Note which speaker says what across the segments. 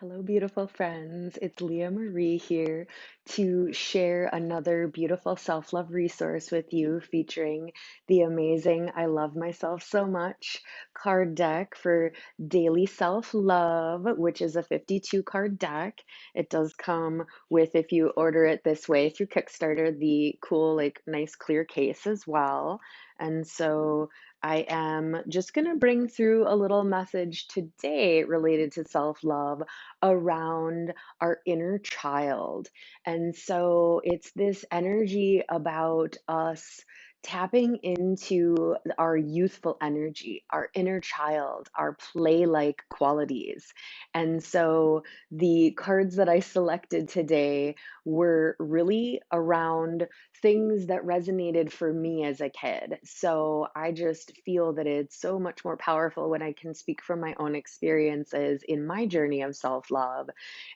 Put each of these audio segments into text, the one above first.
Speaker 1: Hello, beautiful friends. It's Leah Marie here to share another beautiful self love resource with you featuring the amazing I Love Myself So Much card deck for daily self love, which is a 52 card deck. It does come with, if you order it this way through Kickstarter, the cool, like, nice clear case as well. And so I am just going to bring through a little message today related to self love around our inner child. And so it's this energy about us tapping into our youthful energy, our inner child, our play like qualities. And so the cards that I selected today were really around things that resonated for me as a kid. So I just feel that it's so much more powerful when I can speak from my own experiences in my journey of self love.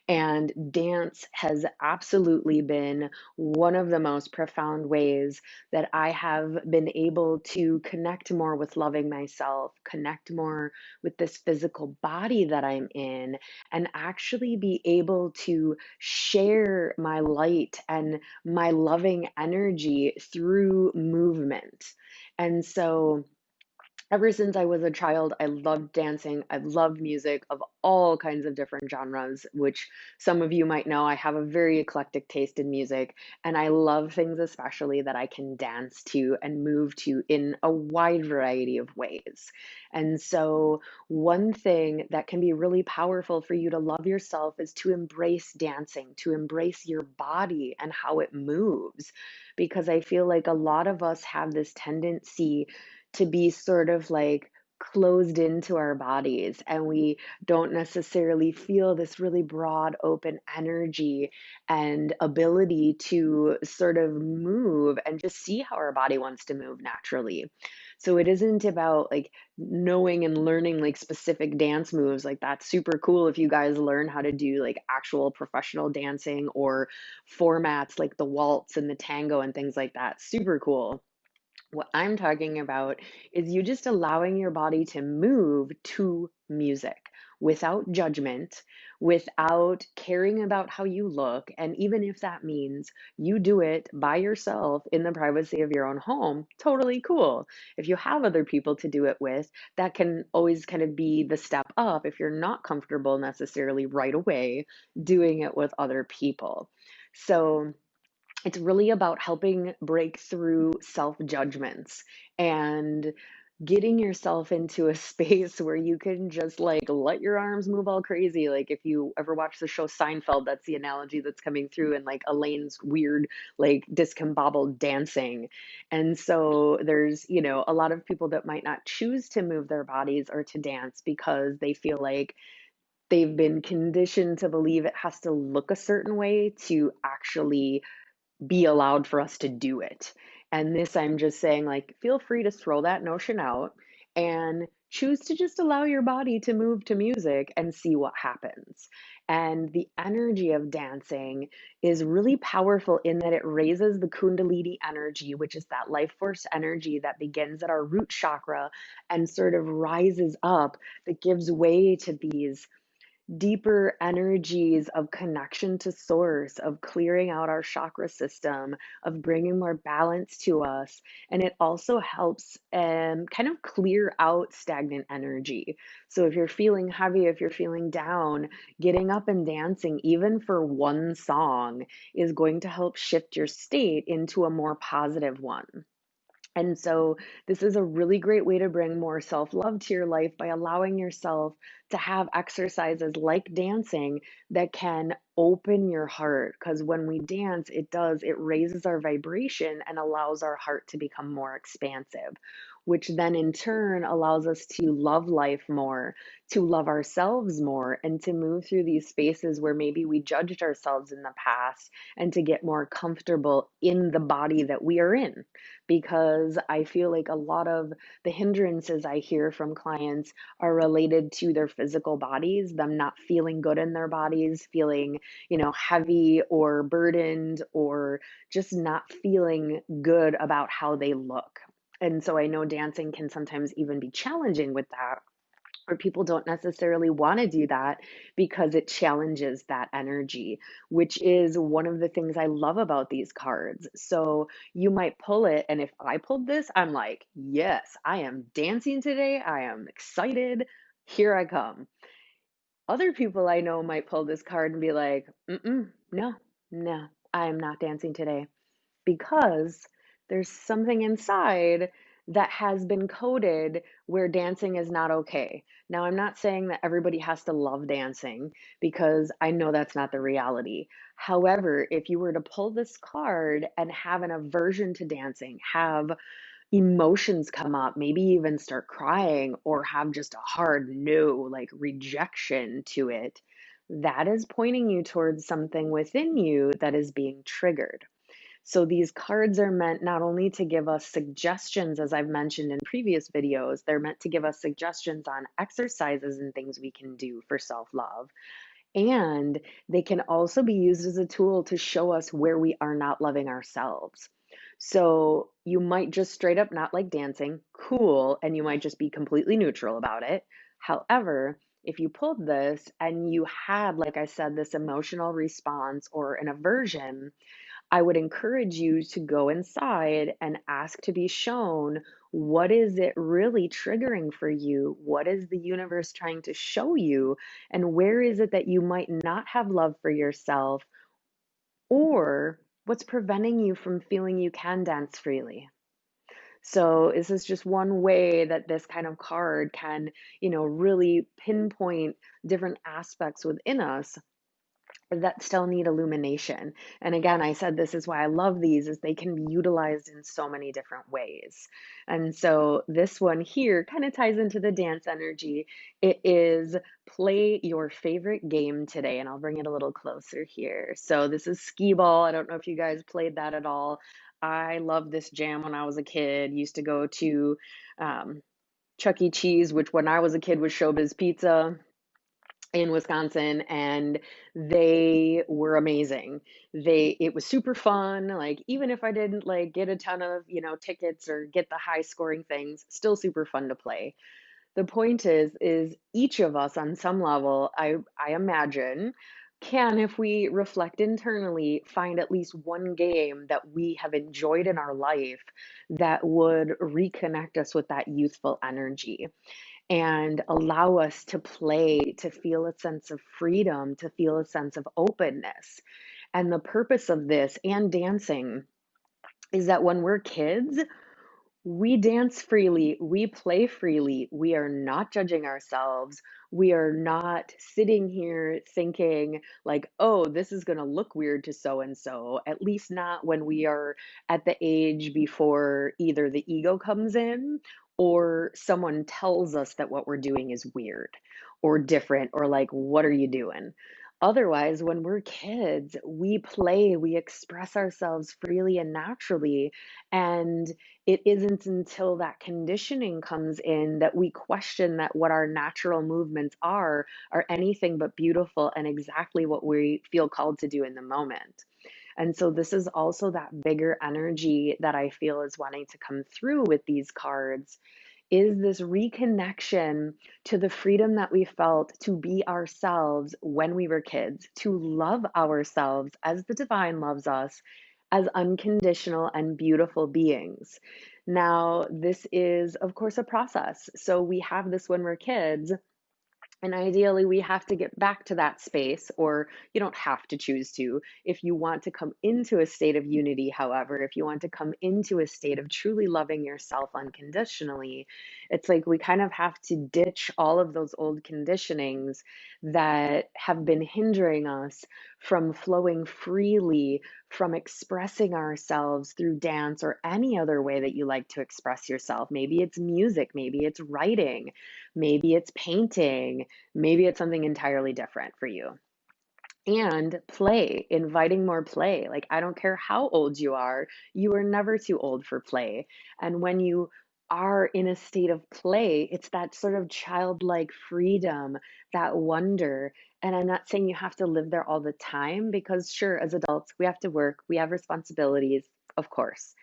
Speaker 1: And dance has absolutely been one of the most profound ways that I have been able to connect more with loving myself, connect more with this physical body that I'm in, and actually be able to share my light and my loving energy through movement. And so ever since I was a child, I loved dancing. I loved music of all kinds of different genres, which some of you might know I have a very eclectic taste in music. And I love things, especially that I can dance to and move to in a wide variety of ways. And so, one thing that can be really powerful for you to love yourself is to embrace dancing, to embrace your body and how it moves. Because I feel like a lot of us have this tendency to be sort of like closed into our bodies, and we don't necessarily feel this really broad open energy and ability to sort of move and just see how our body wants to move naturally. So it isn't about like knowing and learning like specific dance moves. Like, that's super cool if you guys learn how to do like actual professional dancing or formats like the waltz and the tango and things like that. Super cool. What I'm talking about is you just allowing your body to move to music without judgment, without caring about how you look. And even if that means you do it by yourself in the privacy of your own home, totally cool. If you have other people to do it with, that can always kind of be the step up if you're not comfortable necessarily right away doing it with other people. So, it's really about helping break through self judgments and getting yourself into a space where you can just like let your arms move all crazy. Like, if you ever watch the show Seinfeld, that's the analogy that's coming through, and like Elaine's weird, like discombobbled dancing. And so there's, a lot of people that might not choose to move their bodies or to dance because they feel like they've been conditioned to believe it has to look a certain way to actually be allowed for us to do it. And this, I'm just saying, like, feel free to throw that notion out and choose to just allow your body to move to music and see what happens. And the energy of dancing is really powerful in that it raises the Kundalini energy, which is that life force energy that begins at our root chakra and sort of rises up, that gives way to these deeper energies of connection to source, of clearing out our chakra system, of bringing more balance to us. And it also helps kind of clear out stagnant energy. So if you're feeling heavy, if you're feeling down, getting up and dancing, even for one song, is going to help shift your state into a more positive one. And so, this is a really great way to bring more self love to your life by allowing yourself to have exercises like dancing that can open your heart. Because when we dance, it raises our vibration and allows our heart to become more expansive, which then in turn allows us to love life more, to love ourselves more, and to move through these spaces where maybe we judged ourselves in the past, and to get more comfortable in the body that we are in. Because I feel like a lot of the hindrances I hear from clients are related to their physical bodies, them not feeling good in their bodies, feeling, heavy or burdened, or just not feeling good about how they look. And so I know dancing can sometimes even be challenging with that. or people don't necessarily want to do that because it challenges that energy, which is one of the things I love about these cards. So you might pull it, and if I pulled this, I'm like, yes, I am dancing today. I am excited. Here I come. Other people I know might pull this card and be like, mm-mm, no, no, I am not dancing today because there's something inside that has been coded where dancing is not okay. Now, I'm not saying that everybody has to love dancing because I know that's not the reality. However, if you were to pull this card and have an aversion to dancing, have emotions come up, maybe even start crying or have just a hard no, like rejection to it, that is pointing you towards something within you that is being triggered. So these cards are meant not only to give us suggestions, as I've mentioned in previous videos, they're meant to give us suggestions on exercises and things we can do for self-love. And they can also be used as a tool to show us where we are not loving ourselves. So you might just straight up not like dancing, cool, and you might just be completely neutral about it. However, if you pulled this and you had, like I said, this emotional response or an aversion, I would encourage you to go inside and ask to be shown what is it really triggering for you? What is the universe trying to show you? And where is it that you might not have love for yourself? Or what's preventing you from feeling you can dance freely? So this is just one way that this kind of card can, really pinpoint different aspects within us that still need illumination. And again, I said this is why I love these is they can be utilized in so many different ways. And so this one here kind of ties into the dance energy. It is play your favorite game today, and I'll bring it a little closer here. So this is skee ball. I don't know if you guys played that at all. I loved this jam when I was a kid. Used to go to um, Chuck E. Cheese, which when I was a kid was Showbiz Pizza in Wisconsin, and they were amazing. It was super fun. Like even if I didn't like get a ton of, tickets or get the high scoring things, still super fun to play. The point is each of us on some level, I imagine, can, if we reflect internally, find at least one game that we have enjoyed in our life that would reconnect us with that youthful energy and allow us to play, to feel a sense of freedom, to feel a sense of openness. And the purpose of this and dancing is that when we're kids, we dance freely, we play freely, we are not judging ourselves. We are not sitting here thinking, like, oh, this is going to look weird to so and so, at least not when we are at the age before either the ego comes in or someone tells us that what we're doing is weird or different or like, what are you doing? Otherwise, when we're kids, we play, we express ourselves freely and naturally. And it isn't until that conditioning comes in that we question that what our natural movements are anything but beautiful and exactly what we feel called to do in the moment. And so this is also that bigger energy that I feel is wanting to come through with these cards is this reconnection to the freedom that we felt to be ourselves when we were kids, to love ourselves as the divine loves us, as unconditional and beautiful beings. Now, this is, of course, a process. So we have this when we're kids, and ideally, we have to get back to that space, or you don't have to choose to. If you want to come into a state of unity, however, if you want to come into a state of truly loving yourself unconditionally, it's like we kind of have to ditch all of those old conditionings that have been hindering us from flowing freely, from expressing ourselves through dance or any other way that you like to express yourself. Maybe it's music, maybe it's writing, maybe it's painting. Maybe it's something entirely different for you. And play, inviting more play. Like, I don't care how old you are never too old for play. And when you are in a state of play, it's that sort of childlike freedom, that wonder. And I'm not saying you have to live there all the time because, sure, as adults, we have to work, we have responsibilities, of course.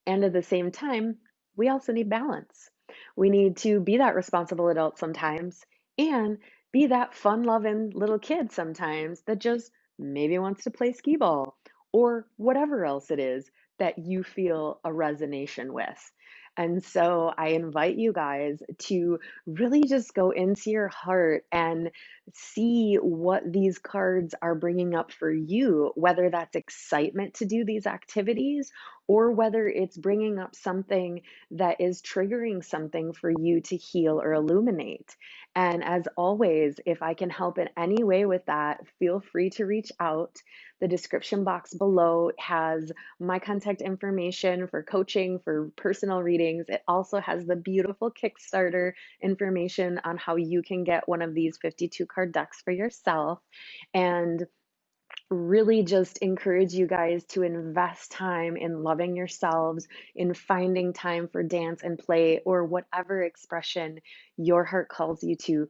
Speaker 1: And at the same time, we also need balance. We need to be that responsible adult sometimes and be that fun loving little kid sometimes that just maybe wants to play skee ball or whatever else it is that you feel a resonation with. And so I invite you guys to really just go into your heart and see what these cards are bringing up for you, whether that's excitement to do these activities or whether it's bringing up something that is triggering something for you to heal or illuminate. And as always, if I can help in any way with that, feel free to reach out. The description box below has my contact information for coaching, for personal readings. It also has the beautiful Kickstarter information on how you can get one of these 52 card decks for yourself. And really just encourage you guys to invest time in loving yourselves, in finding time for dance and play, or whatever expression your heart calls you to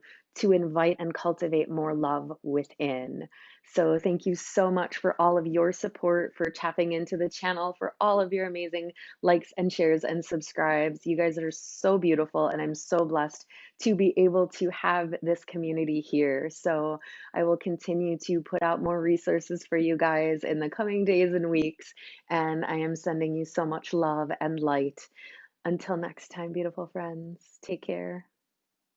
Speaker 1: invite and cultivate more love within. So, thank you so much for all of your support, for tapping into the channel, for all of your amazing likes and shares and subscribes. You guys are so beautiful, and I'm so blessed to be able to have this community here. So, I will continue to put out more resources for you guys in the coming days and weeks. And I am sending you so much love and light. Until next time, beautiful friends, take care.